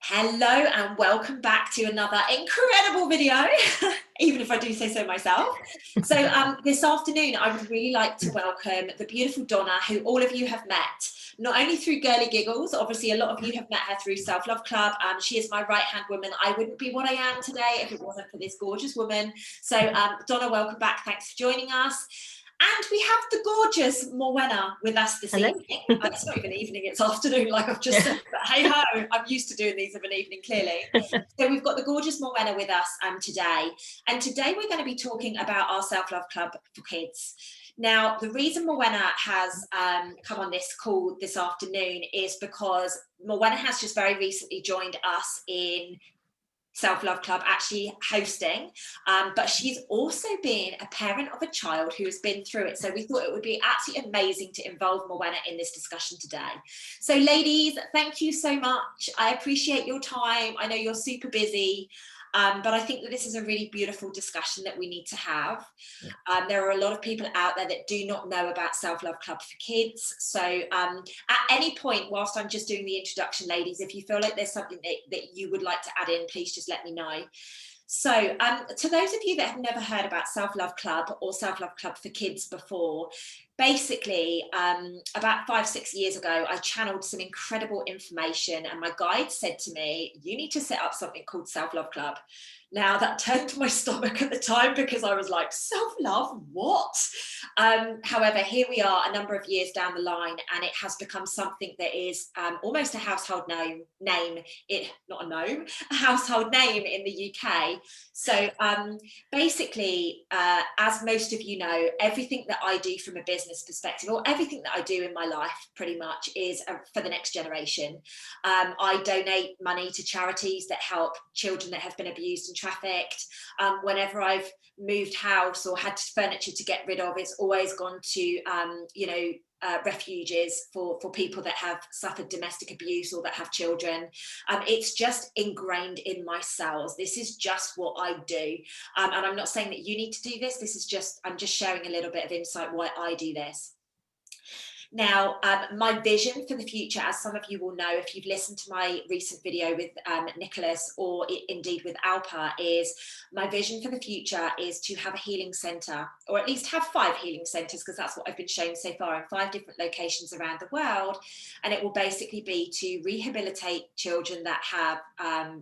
Hello and welcome back to another incredible video, even if I do say so myself. So this afternoon, I would really like to welcome the beautiful Donna, who all of you have met, not only through Girly Giggles, obviously a lot of you have met her through Self Love Club. She is my right-hand woman. I wouldn't be what I am today if it wasn't for this gorgeous woman. So Donna, welcome back. Thanks for joining us. And we have the gorgeous Morwenna with us this evening. It's not even evening, it's afternoon, like I've just said. But hey ho, I'm used to doing these of an evening, clearly. So we've got the gorgeous Morwenna with us today. And today we're going to be talking about our Self-Love Club for Kids. Now, the reason Morwenna has come on this call this afternoon is because Morwenna has just very recently joined us in Self-Love Club, actually hosting, but she's also been a parent of a child who has been through it. So we thought it would be absolutely amazing to involve Morwenna in this discussion today. So ladies, thank you so much. I appreciate your time. I know you're super busy, but I think that this is a really beautiful discussion that we need to have. There are a lot of people out there that do not know about Self-Love Club for Kids. So at any point, whilst I'm just doing the introduction, ladies, if you feel like there's something that you would like to add in, please just let me know. So to those of you that have never heard about Self-Love Club or Self-Love Club for Kids before, basically about 5-6 years ago, I channeled some incredible information and my guide said to me, you need to set up something called Self-Love Club. Now that turned my stomach at the time because I was like, self-love, what? However, here we are a number of years down the line and it has become something that is almost a household name, a household name in the UK. So basically, as most of you know, everything that I do from a business perspective, or everything that I do in my life pretty much is for the next generation. I donate money to charities that help children that have been abused and trafficked. Whenever I've moved house or had furniture to get rid of, it's always gone to refuges for people that have suffered domestic abuse or that have children. It's just ingrained in my cells. This is just what I do, and I'm not saying that you need to do this. I'm just sharing a little bit of insight why I do this. Now, my vision for the future, as some of you will know if you've listened to my recent video with Nicholas or indeed with Alpa, is my vision for the future is to have a healing centre, or at least have 5 healing centres, because that's what I've been shown so far in 5 different locations around the world. And it will basically be to rehabilitate children that have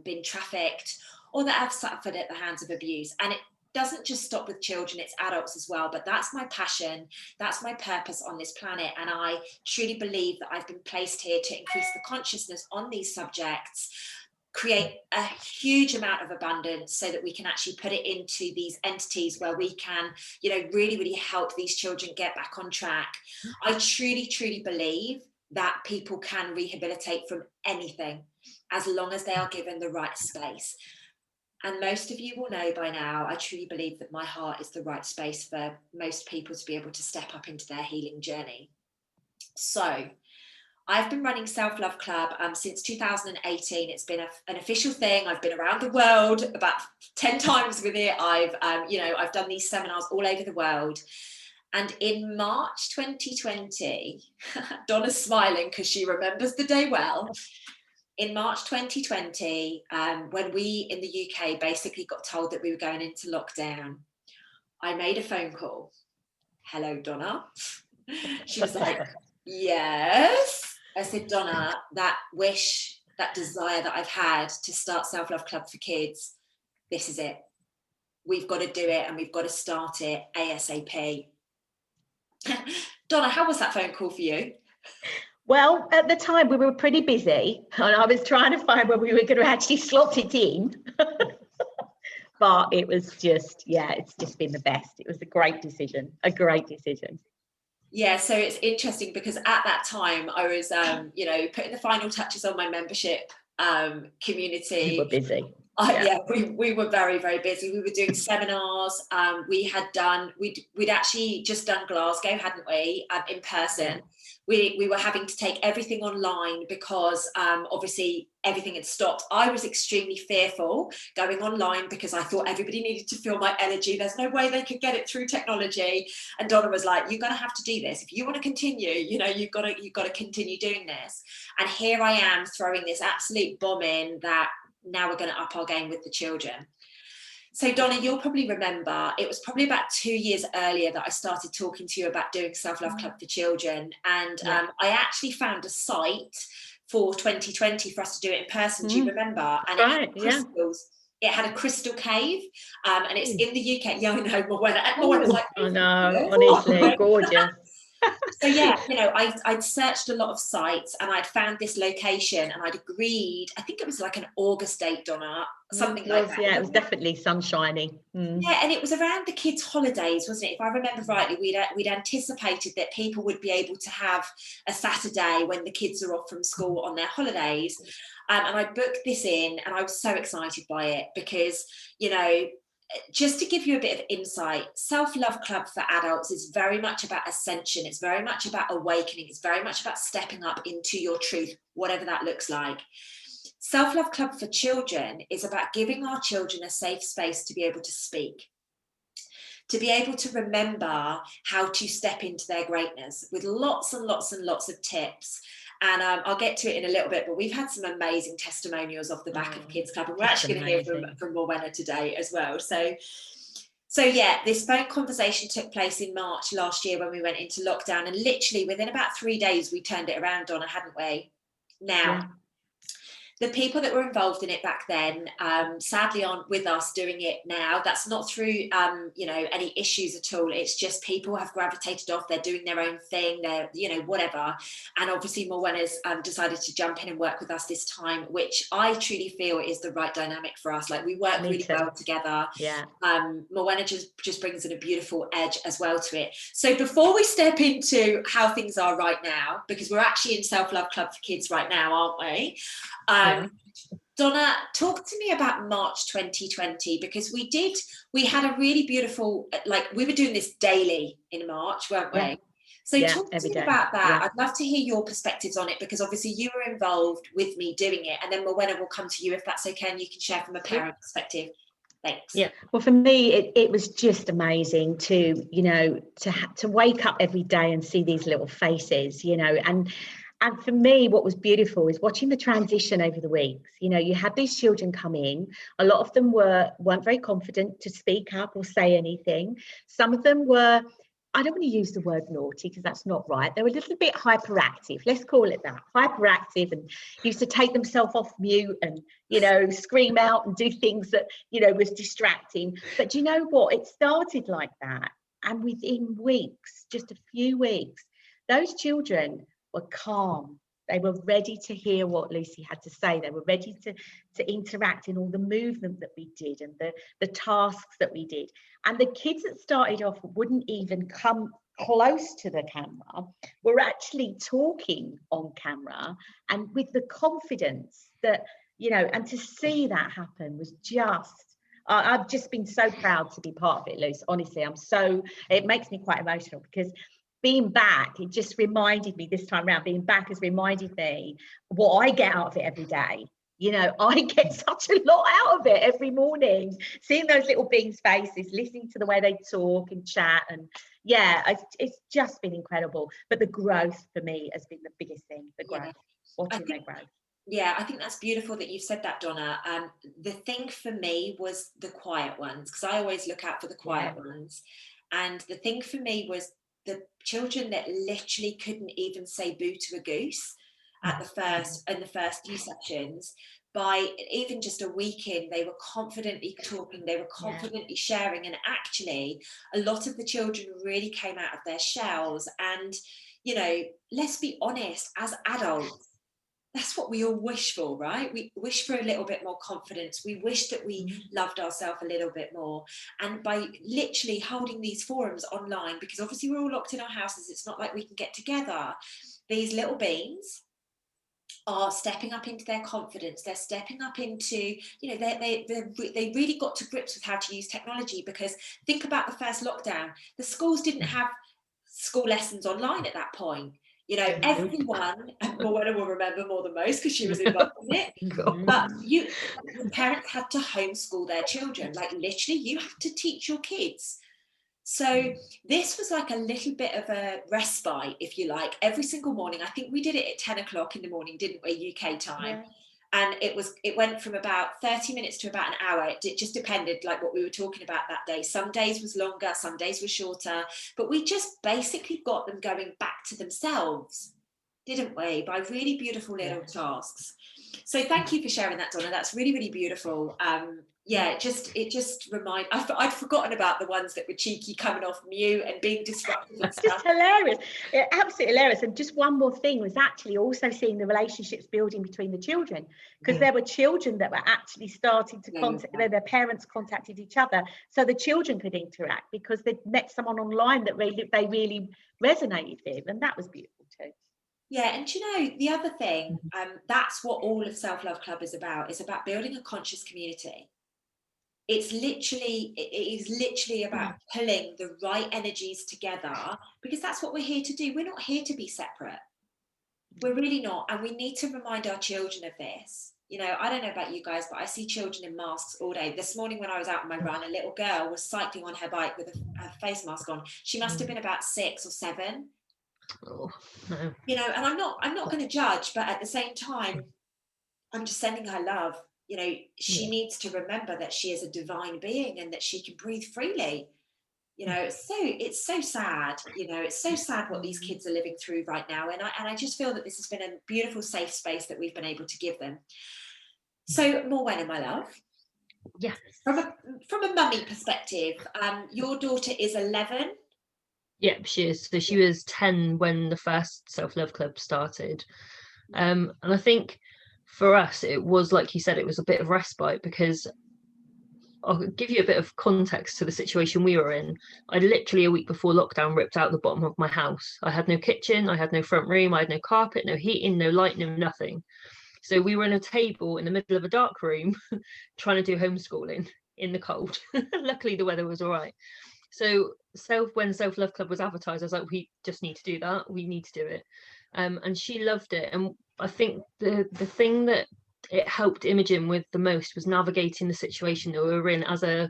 been trafficked or that have suffered at the hands of abuse. And it doesn't just stop with children, it's adults as well. But that's my passion, that's my purpose on this planet, and I truly believe that I've been placed here to increase the consciousness on these subjects, create a huge amount of abundance so that we can actually put it into these entities where we can, really help these children get back on track. I truly believe that people can rehabilitate from anything as long as they are given the right space. And most of you will know by now, I truly believe that my heart is the right space for most people to be able to step up into their healing journey. So I've been running Self-Love Club since 2018. It's been an official thing. I've been around the world about 10 times with it. I've done these seminars all over the world. And in March 2020, Donna's smiling because she remembers the day well. In March 2020, when we in the UK basically got told that we were going into lockdown, I made a phone call. Hello, Donna. She was like, yes. I said, Donna, that wish, that desire that I've had to start Self-Love Club for Kids, this is it. We've got to do it and we've got to start it ASAP. Donna, how was that phone call for you? Well, at the time we were pretty busy and I was trying to find where we were going to actually slot it in. But it was just, it's just been the best. It was a great decision. Yeah, so it's interesting because at that time I was, putting the final touches on my membership community. You were busy. Yeah, we were very, very busy. We were doing seminars. We'd actually just done Glasgow, hadn't we, in person. We were having to take everything online because obviously everything had stopped. I was extremely fearful going online because I thought everybody needed to feel my energy. There's no way they could get it through technology. And Donna was like, "You're going to have to do this if you want to continue. You know, you've got to continue doing this." And here I am throwing this absolute bomb in that now we're going to up our game with the children. So Donna, you'll probably remember, it was probably about 2 years earlier that I started talking to you about doing Self-Love Club for Children. And I actually found a site for 2020 for us to do it in person. Do you remember? And it had crystals. It had a crystal cave, and it's in the UK. Yeah, I know, Moena's like, I know, honestly, gorgeous. So yeah, you know, I'd searched a lot of sites and I'd found this location and I'd agreed, I think it was like an August date, Donna, something like that. Yeah, it was definitely sunshiny. Yeah, and it was around the kids' holidays, wasn't it? If I remember rightly, we'd anticipated that people would be able to have a Saturday when the kids are off from school on their holidays. And I booked this in and I was so excited by it because, you know, just to give you a bit of insight, Self-Love Club for adults is very much about ascension. It's very much about awakening. It's very much about stepping up into your truth, whatever that looks like. Self-Love Club for children is about giving our children a safe space to be able to speak, to be able to remember how to step into their greatness with lots and lots and lots of tips. And I'll get to it in a little bit, but we've had some amazing testimonials off the back of Kids Club, and we're actually going to hear from Morwenna today as well. So yeah, this phone conversation took place in March last year when we went into lockdown, and literally within about 3 days, we turned it around, Donna, hadn't we? Now, the people that were involved in it back then sadly aren't with us doing it now. That's not through you know, any issues at all. It's just people have gravitated off. They're doing their own thing. They're, you know, whatever. And obviously Morwenna's decided to jump in and work with us this time, which I truly feel is the right dynamic for us. Like, we work really well together. Morwenna just brings in a beautiful edge as well to it. So before we step into how things are right now, because we're actually in Self-Love Club for Kids right now, aren't we? Donna, talk to me about March 2020, because we had a really beautiful, like, we were doing this daily in March, weren't we? So talk to me about that. I'd love to hear your perspectives on it, because obviously you were involved with me doing it, and then Morwenna will come to you if that's okay, and you can share from a parent perspective. Thanks. Yeah, well, for me, it was just amazing to, you know, to wake up every day and see these little faces, you know, and for me, what was beautiful is watching the transition over the weeks. You know, you had these children come in. A lot of them weren't very confident to speak up or say anything. Some of them were, I don't want to use the word naughty because that's not right. They were a little bit hyperactive. Let's call it that. Hyperactive, and used to take themselves off mute and, you know, scream out and do things that, you know, was distracting. But do you know what? It started like that. And within weeks, just a few weeks, those children were calm. They were ready to hear what Lucy had to say. They were ready to interact in all the movement that we did and the tasks that we did. And the kids that started off wouldn't even come close to the camera, were actually talking on camera, and with the confidence that, you know, and to see that happen was just, I've just been so proud to be part of it, Luce. Honestly, it makes me quite emotional, because being back, it just reminded me this time around, being back has reminded me what I get out of it every day. You know, I get such a lot out of it every morning, seeing those little beings' faces, listening to the way they talk and chat. And yeah, it's just been incredible. But the growth for me has been the biggest thing, the growth, watching their growth. Yeah, I think that's beautiful that you've said that, Donna. The thing for me was the quiet ones, because I always look out for the quiet ones. And the thing for me was the children that literally couldn't even say boo to a goose in the first few sessions. By even just a week in, they were confidently talking, they were confidently sharing, and actually a lot of the children really came out of their shells. And, you know, let's be honest, as adults, that's what we all wish for, right? We wish for a little bit more confidence. We wish that we loved ourselves a little bit more. And by literally holding these forums online, because obviously we're all locked in our houses, it's not like we can get together, these little beings are stepping up into their confidence. They're stepping up into, they really got to grips with how to use technology, because think about the first lockdown. The schools didn't have school lessons online at that point. Everyone, Morwenna will remember more than most because she was involved in it. But the parents had to homeschool their children. Like literally, you have to teach your kids. So this was like a little bit of a respite, if you like, every single morning. I think we did it at 10 o'clock in the morning, didn't we, UK time? Yeah. And it went from about 30 minutes to about an hour. It just depended, like what we were talking about that day. Some days was longer, some days were shorter, but we just basically got them going back to themselves, didn't we? By really beautiful little tasks. So thank you for sharing that, Donna. That's really, really beautiful. It just remind. I'd forgotten about the ones that were cheeky, coming off mute and being disruptive and stuff. Just hilarious, absolutely hilarious. And just one more thing was actually also seeing the relationships building between the children, because there were children that were actually starting to contact, their parents contacted each other, so the children could interact because they met someone online that they really resonated with, and that was beautiful too. Yeah, and the other thing, that's what all of Self-Love Club is about building a conscious community. It is literally about pulling the right energies together, because that's what we're here to do. We're not here to be separate. We're really not. And we need to remind our children of this. I don't know about you guys, but I see children in masks all day. This morning when I was out on my run, a little girl was cycling on her bike with a face mask on. She must have been about 6 or 7. Oh, no. And I'm not going to judge, but at the same time, I'm just sending her love. She needs to remember that she is a divine being and that she can breathe freely. It's so sad. It's so sad what these kids are living through right now. And I just feel that this has been a beautiful, safe space that we've been able to give them. So, Morwenna, my love. Yes. From a mummy perspective, your daughter is 11. Yep, she is. So she was 10 when the first Self-Love Club started. And I think for us, it was, like you said, it was a bit of respite, because I'll give you a bit of context to the situation we were in. I literally, a week before lockdown, ripped out the bottom of my house. I had no kitchen, I had no front room, I had no carpet, no heating, no light, no nothing. So we were in a table in the middle of a dark room trying to do homeschooling in the cold. Luckily, the weather was all right. So when Self-Love Club was advertised, I was like, we just need to do that. We need to do it. And she loved it. And I think the thing that it helped Imogen with the most was navigating the situation that we were in as a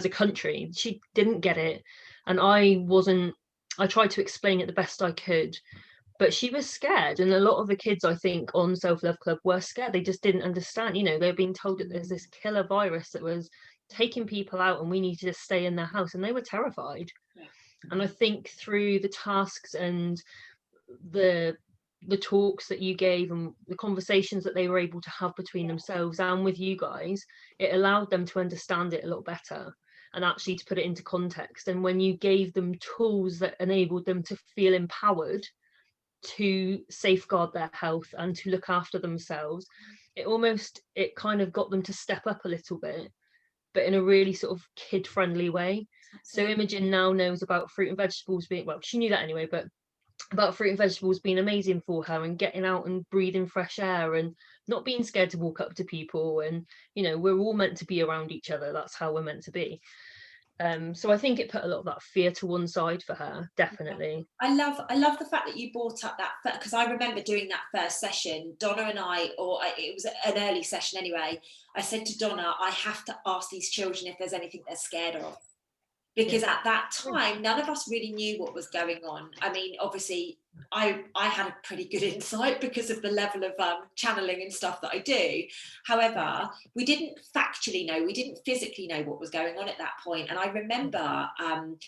country. She didn't get it. And I tried to explain it the best I could. But she was scared. And a lot of the kids, I think, on Self-Love Club were scared. They just didn't understand. They were being told that there's this killer virus that was taking people out and we needed to stay in their house, and they were terrified. And I think through the tasks and the talks that you gave and the conversations that they were able to have between themselves and with you guys, it allowed them to understand it a lot better and actually to put it into context. And when you gave them tools that enabled them to feel empowered to safeguard their health and to look after themselves, it kind of got them to step up a little bit, but in a really sort of kid-friendly way. So Imogen now knows about fruit and vegetables being, well, she knew that anyway, but about fruit and vegetables being amazing for her, and getting out and breathing fresh air and not being scared to walk up to people. And, we're all meant to be around each other. That's how we're meant to be. So I think it put a lot of that fear to one side for her, definitely. I love the fact that you brought up that, because I remember doing that first session, Donna and it was an early session anyway. I said to Donna, I have to ask these children if there's anything they're scared of. Because at that time, none of us really knew what was going on. I mean, obviously, I had a pretty good insight because of the level of channeling and stuff that I do. However, we didn't factually know, we didn't physically know what was going on at that point. And I remember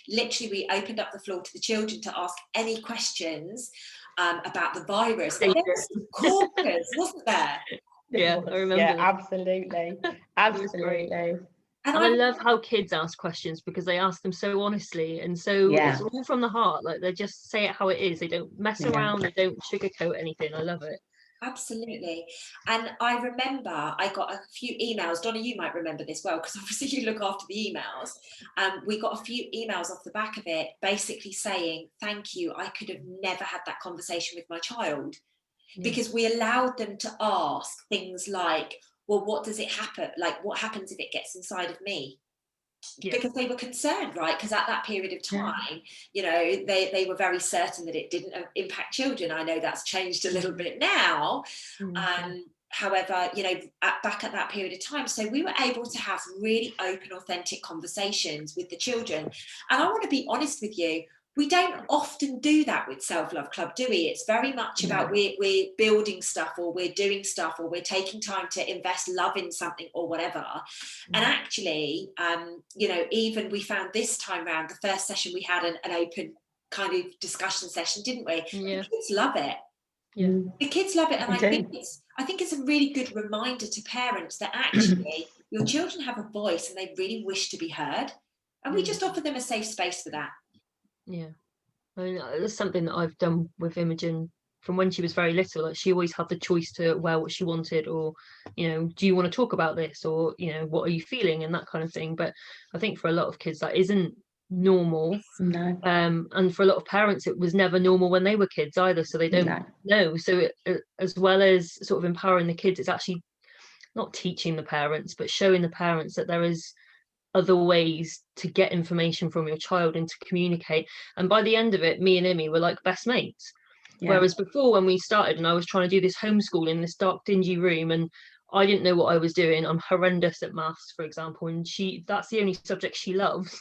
literally we opened up the floor to the children to ask any questions about the virus. There was some corkers, wasn't there? Yeah, I remember. Yeah, absolutely. Absolutely. And I love how kids ask questions, because they ask them so honestly, and so it's all from the heart. Like, they just say it how it is. They don't mess around. They don't sugarcoat anything. I love it. Absolutely. And I remember I got a few emails. Donna, you might remember this well, because obviously you look after the emails. We got a few emails off the back of it, basically saying, thank you. I could have never had that conversation with my child. because we allowed them to ask things like, well, what does it happen? Like, what happens if it gets inside of me? Because they were concerned, right? Because at that period of time, they were very certain that it didn't impact children. I know that's changed a little bit now. However, back at that period of time, so we were able to have really open, authentic conversations with the children. And I want to be honest with you, we don't often do that with Self-Love Club, do we? It's very much about we're building stuff, or we're doing stuff, or we're taking time to invest love in something or whatever. And actually, even we found this time around, the first session we had an open kind of discussion session, didn't we? Yeah. The kids love it. Yeah. The kids love it. And I think it's a really good reminder to parents that actually your children have a voice and they really wish to be heard. And we just offer them a safe space for that. Yeah, I mean, that's something that I've done with Imogen from when she was very little. Like, she always had the choice to wear what she wanted, or, do you want to talk about this, or, what are you feeling, and that kind of thing. But I think for a lot of kids that isn't normal. No. And for a lot of parents it was never normal when they were kids either, so they don't know. So as well as sort of empowering the kids, it's actually not teaching the parents, but showing the parents that there is other ways to get information from your child and to communicate. And by the end of it, me and Imi were like best mates. Whereas before, when we started and I was trying to do this homeschool in this dark, dingy room, and I didn't know what I was doing. I'm horrendous at maths, for example, and that's the only subject she loves.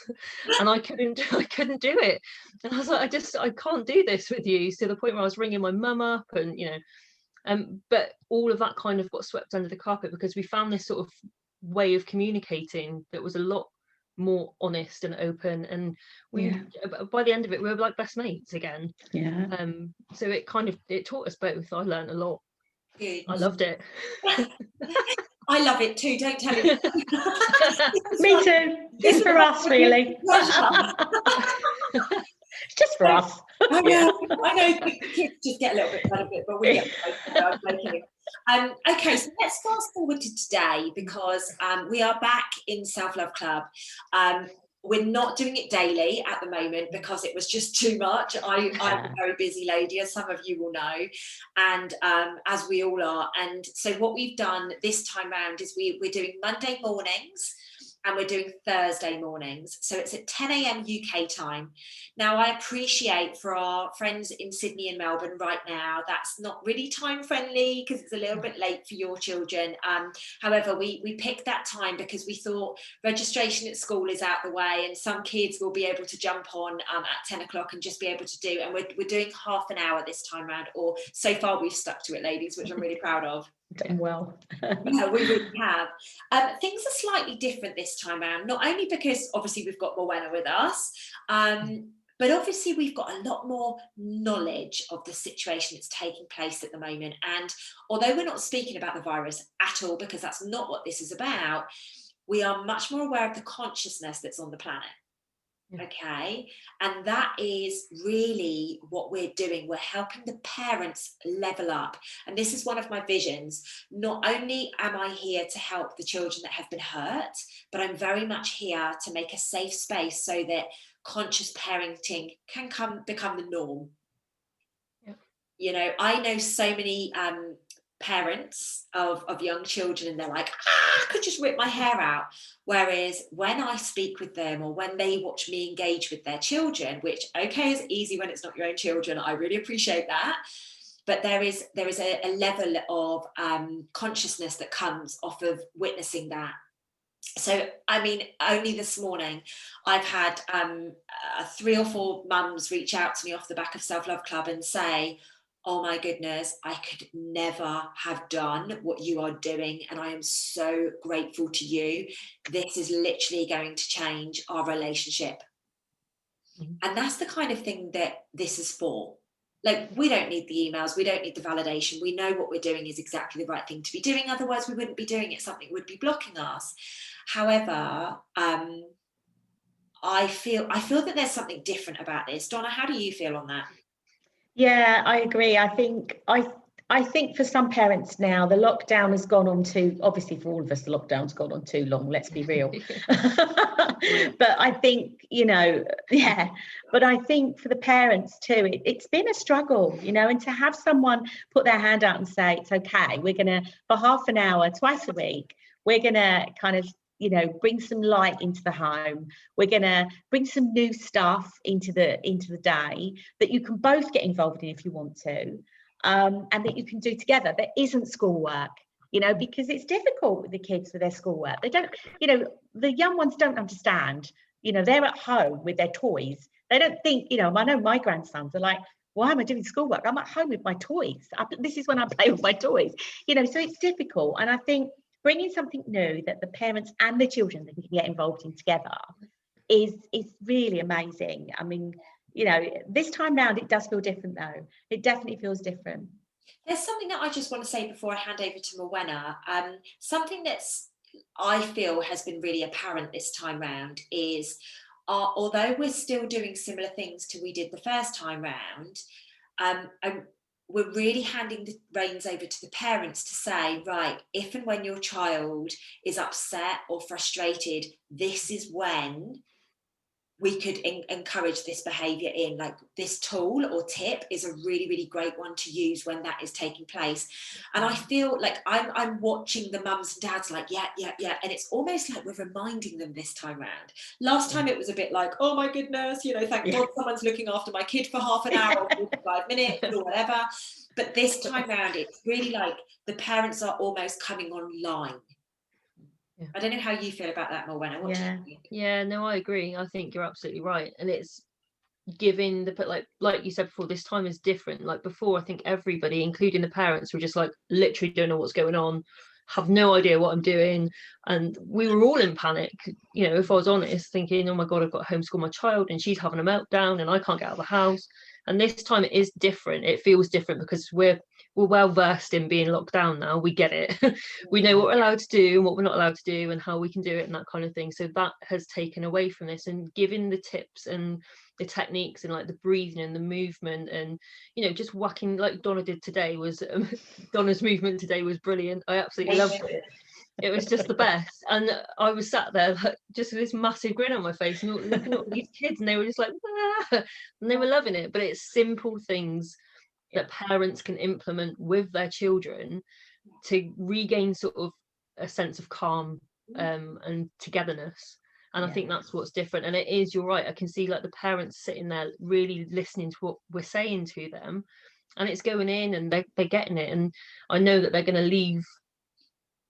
And I couldn't do it. And I was like, I can't do this with you. To the point where I was ringing my mum up, and but all of that kind of got swept under the carpet, because we found this sort of way of communicating that was a lot more honest and open, and by the end of it we were like best mates again. So it taught us both. I learned a lot. Good. I loved it. I love it too, don't tell him. Me too. Just for us, really. It's just for us. I know the kids just get a little bit better, but we get both. Okay, so let's fast forward to today, because we are back in Self-Love Club. We're not doing it daily at the moment because it was just too much. I'm a very busy lady, as some of you will know, and as we all are. And so what we've done this time round is we're doing Monday mornings and we're doing Thursday mornings. So it's at 10 a.m. UK time. Now, I appreciate for our friends in Sydney and Melbourne right now, that's not really time friendly because it's a little bit late for your children. However, we picked that time because we thought registration at school is out the way and some kids will be able to jump on at 10 o'clock and just be able to do. And we're doing half an hour this time round, or so far we've stuck to it, ladies, which I'm really proud of. Done well. Yeah, we really have. Things are slightly different this time around, not only because obviously we've got Morwenna with us, but obviously we've got a lot more knowledge of the situation that's taking place at the moment. And although we're not speaking about the virus at all, because that's not what this is about, we are much more aware of the consciousness that's on the planet. Okay, and that is really what we're doing. We're helping the parents level up, and this is one of my visions. Not only am I here to help the children that have been hurt, but I'm very much here to make a safe space so that conscious parenting can become the norm. I know so many parents of young children, and they're like, I could just rip my hair out. Whereas when I speak with them, or when they watch me engage with their children, which is easy when it's not your own children, I really appreciate that, but there is a level of consciousness that comes off of witnessing that. So, I mean, only this morning I've had 3 or 4 mums reach out to me off the back of Self-Love Club and say, oh my goodness, I could never have done what you are doing, and I am so grateful to you. This is literally going to change our relationship. And that's the kind of thing that this is for. Like, we don't need the emails, we don't need the validation. We know what we're doing is exactly the right thing to be doing. Otherwise, we wouldn't be doing it. Something would be blocking us. However, I feel that there's something different about this. Donna, how do you feel on that? Yeah, I agree. I think I think for some parents now, the lockdown has gone on too, obviously for all of us, the lockdown's gone on too long, let's be real. But I think, yeah, but I think for the parents too, it's been a struggle, and to have someone put their hand out and say, it's okay, we're going to, for half an hour, twice a week, we're going to kind of, bring some light into the home. We're going to bring some new stuff into the day that you can both get involved in if you want to. And that you can do together. There isn't schoolwork, because it's difficult with the kids with their schoolwork. They don't, the young ones don't understand, they're at home with their toys. They don't think, I know my grandsons are like, why am I doing schoolwork? I'm at home with my toys. This is when I play with my toys, so it's difficult. And I think bringing something new that the parents and the children can get involved in together is really amazing. I mean, this time round, it does feel different, though. It definitely feels different. There's something that I just want to say before I hand over to Morwenna. Something that's I feel has been really apparent this time round is, although we're still doing similar things to we did the first time round, we're really handing the reins over to the parents to say, right, if and when your child is upset or frustrated, this is when we could encourage this behaviour in. Like, this tool or tip is a really, really great one to use when that is taking place. And I feel like I'm watching the mums and dads like, yeah. And it's almost like we're reminding them this time round. Last time it was a bit like, oh my goodness, thank God someone's looking after my kid for half an hour or 45 minutes or whatever. But this time round, it's really like the parents are almost coming online. Yeah. I don't know how you feel about that, Morwenna. What do you think? Yeah, no, I agree. I think you're absolutely right. And it's giving like you said before, this time is different. Like before, I think everybody, including the parents, were just like literally don't know what's going on, have no idea what I'm doing. And we were all in panic, if I was honest, thinking, oh my God, I've got to homeschool my child and she's having a meltdown and I can't get out of the house. And this time it is different. It feels different because we're well versed in being locked down now. We get it. We know what we're allowed to do and what we're not allowed to do and how we can do it and that kind of thing. So that has taken away from this, and giving the tips and the techniques and like the breathing and the movement and just whacking like Donna did today was Donna's movement today was brilliant. I absolutely loved it. It was just the best. And I was sat there like just with this massive grin on my face and looking at all these kids, and they were just like, ah! And they were loving it. But it's simple things that parents can implement with their children to regain sort of a sense of calm and togetherness. And I think that's what's different. And it is, you're right, I can see like the parents sitting there really listening to what we're saying to them, and it's going in and they're getting it. And I know that they're going to leave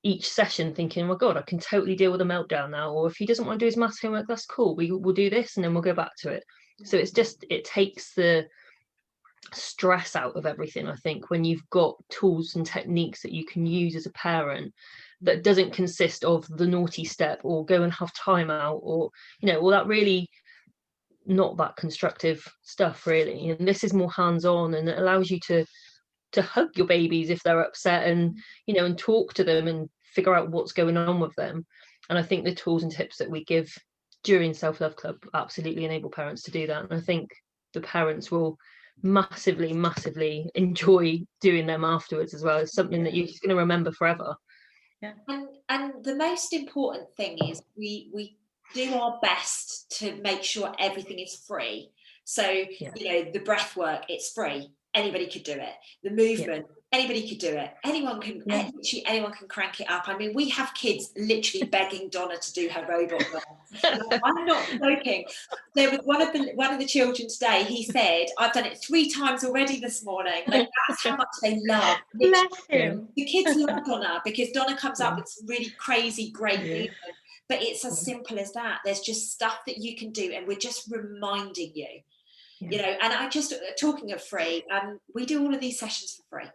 each session thinking, oh my God, I can totally deal with a meltdown now. Or if he doesn't want to do his maths homework, that's cool. We'll do this and then we'll go back to it. So it's just, it takes the stress out of everything, I think, when you've got tools and techniques that you can use as a parent that doesn't consist of the naughty step or go and have time out or all that really not that constructive stuff really. And this is more hands-on, and it allows you to hug your babies if they're upset and and talk to them and figure out what's going on with them. And I think the tools and tips that we give during Self-Love Club absolutely enable parents to do that, and I think the parents will massively enjoy doing them afterwards as well. It's something that you're just going to remember forever. And the most important thing is we do our best to make sure everything is free. So the breath work, it's free, anybody could do it. The movement, anybody could do it. Anyone can crank it up. I mean, we have kids literally begging Donna to do her robot dance. I'm not joking. There was one of the children today, he said, I've done it 3 times already this morning. Like, that's how much they love. Bless him. The kids love Donna because Donna comes up with some really crazy great movement. But it's as simple as that. There's just stuff that you can do, and we're just reminding you. And I just, talking of free, we do all of these sessions for free.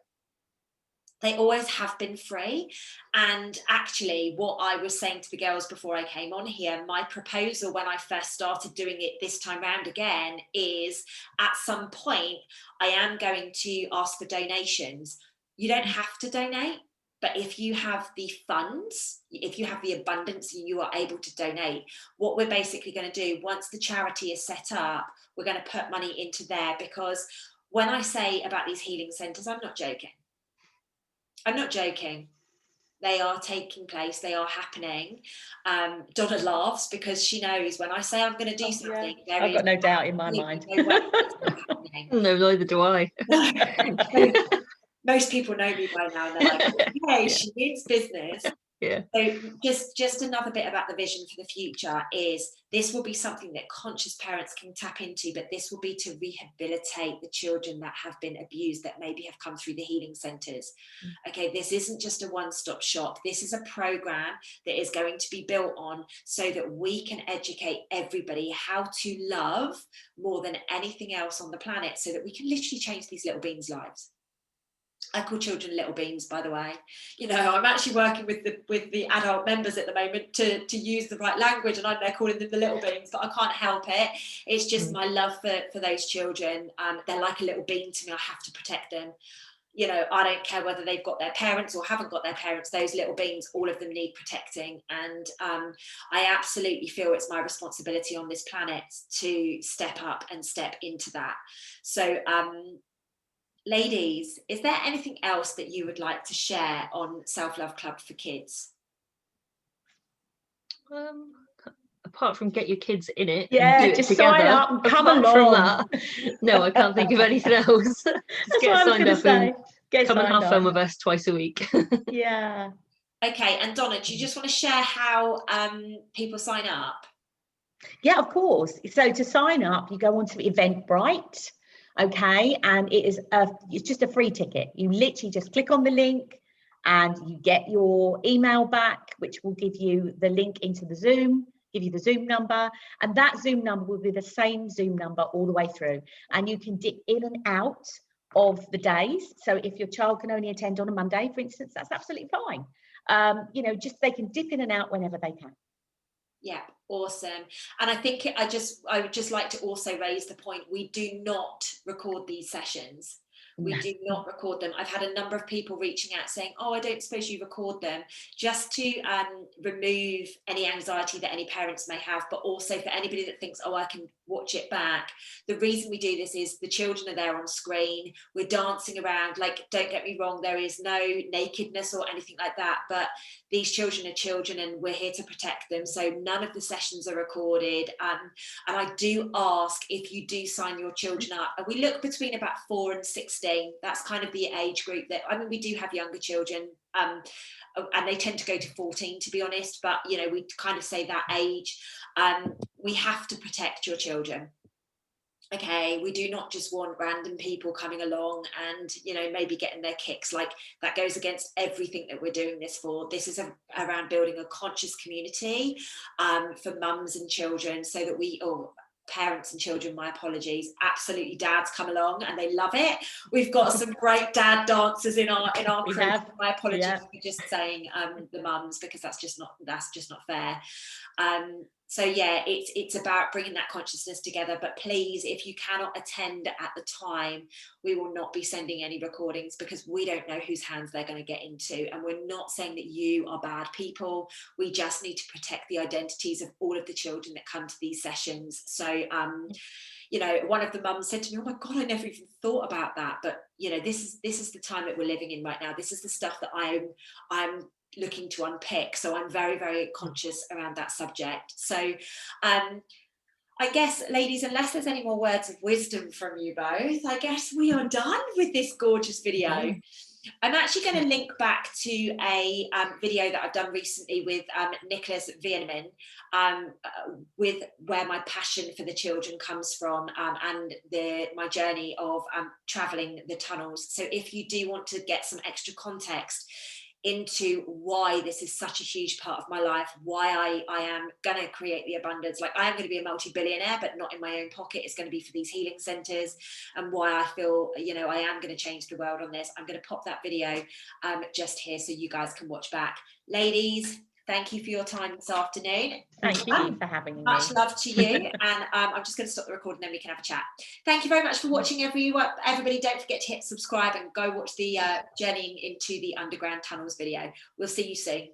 They always have been free. And actually, what I was saying to the girls before I came on here, my proposal when I first started doing it this time round again is, at some point, I am going to ask for donations. You don't have to donate, but if you have the funds, if you have the abundance and you are able to donate, what we're basically going to do, once the charity is set up, we're going to put money into there. Because when I say about these healing centres, I'm not joking. I'm not joking. They are taking place. They are happening. Donna laughs because she knows when I say I'm going to do something, I've got no doubt in my mind. No way it's not happening. No, neither do I. Most people know me by now, and they're like, "Okay, she means business." Yeah. So just another bit about the vision for the future is this will be something that conscious parents can tap into, but this will be to rehabilitate the children that have been abused, that maybe have come through the healing centres. Okay, this isn't just a one-stop shop. This is a program that is going to be built on so that we can educate everybody how to love more than anything else on the planet, so that we can literally change these little beings' lives. I call children little beans, by the way. You know, I'm actually working with the adult members at the moment to use the right language, and I'm there calling them the little beans, but I can't help it. It's just my love for those children. They're like a little bean to me. I have to protect them. You know, I don't care whether they've got their parents or haven't got their parents. Those little beans, all of them need protecting. And I absolutely feel it's my responsibility on this planet to step up and step into that. So, ladies, is there anything else that you would like to share on Self-Love Club for Kids? Apart from get your kids in it, yeah, and do just it together. sign up and come Apart along. from that, no, I can't think of anything else. Just get signed up and come and have fun with us twice a week. Yeah. Okay, and Donna, do you just want to share how people sign up? Yeah, of course. So to sign up, you go onto Eventbrite, okay, and it's just a free ticket. You literally just click on the link and you get your email back, which will give you the link into the Zoom, give you the Zoom number, and that Zoom number will be the same Zoom number all the way through. And you can dip in and out of the days. So if your child can only attend on a Monday, for instance, that's absolutely fine. You know, just they can dip in and out whenever they can. Yeah, awesome. And I think I would just like to also raise the point, we do not record these sessions. We do not record them. I've had a number of people reaching out saying, oh, I don't suppose you record them, just to remove any anxiety that any parents may have, but also for anybody that thinks, oh, I can watch it back. The reason we do this is the children are there on screen. We're dancing around. Like, don't get me wrong, there is no nakedness or anything like that, but these children are children and we're here to protect them. So none of the sessions are recorded. And I do ask, if you do sign your children up, and we look between about 4 and 16. That's kind of the age group that, I mean, we do have younger children, and they tend to go to 14, to be honest, but you know, we kind of say that age. We have to protect your children. Okay, we do not just want random people coming along and, you know, maybe getting their kicks. Like, that goes against everything that we're doing this for. This is around building a conscious community for mums and children, so that parents and children, my apologies, absolutely, dads come along and they love it. We've got some great dad dancers in our crew. My apologies for just saying the mums, because that's just not fair. So yeah, it's about bringing that consciousness together. But please, if you cannot attend at the time, we will not be sending any recordings, because we don't know whose hands they're going to get into. And we're not saying that you are bad people. We just need to protect the identities of all of the children that come to these sessions. So you know, one of the mums said to me, oh my God, I never even thought about that. But you know, this is the time that we're living in right now. This is the stuff that I'm looking to unpick. So I'm very, very conscious around that subject. So I guess, ladies, unless there's any more words of wisdom from you both, I guess we are done with this gorgeous video. I'm actually going to link back to a video that I've done recently with Nicholas Vierman, with where my passion for the children comes from, and my journey of traveling the tunnels. So if you do want to get some extra context into why this is such a huge part of my life, why I am going to create the abundance, like I am going to be a multi-billionaire, but not in my own pocket, it's going to be for these healing centers, and why I feel, you know, I am going to change the world on this, I'm going to pop that video just here so you guys can watch back. Ladies, thank you for your time this afternoon. Thank you for having me. Much love to you. And I'm just going to stop the recording, then we can have a chat. Thank you very much for watching, everybody. Don't forget to hit subscribe and go watch the journeying into the underground tunnels video. We'll see you soon.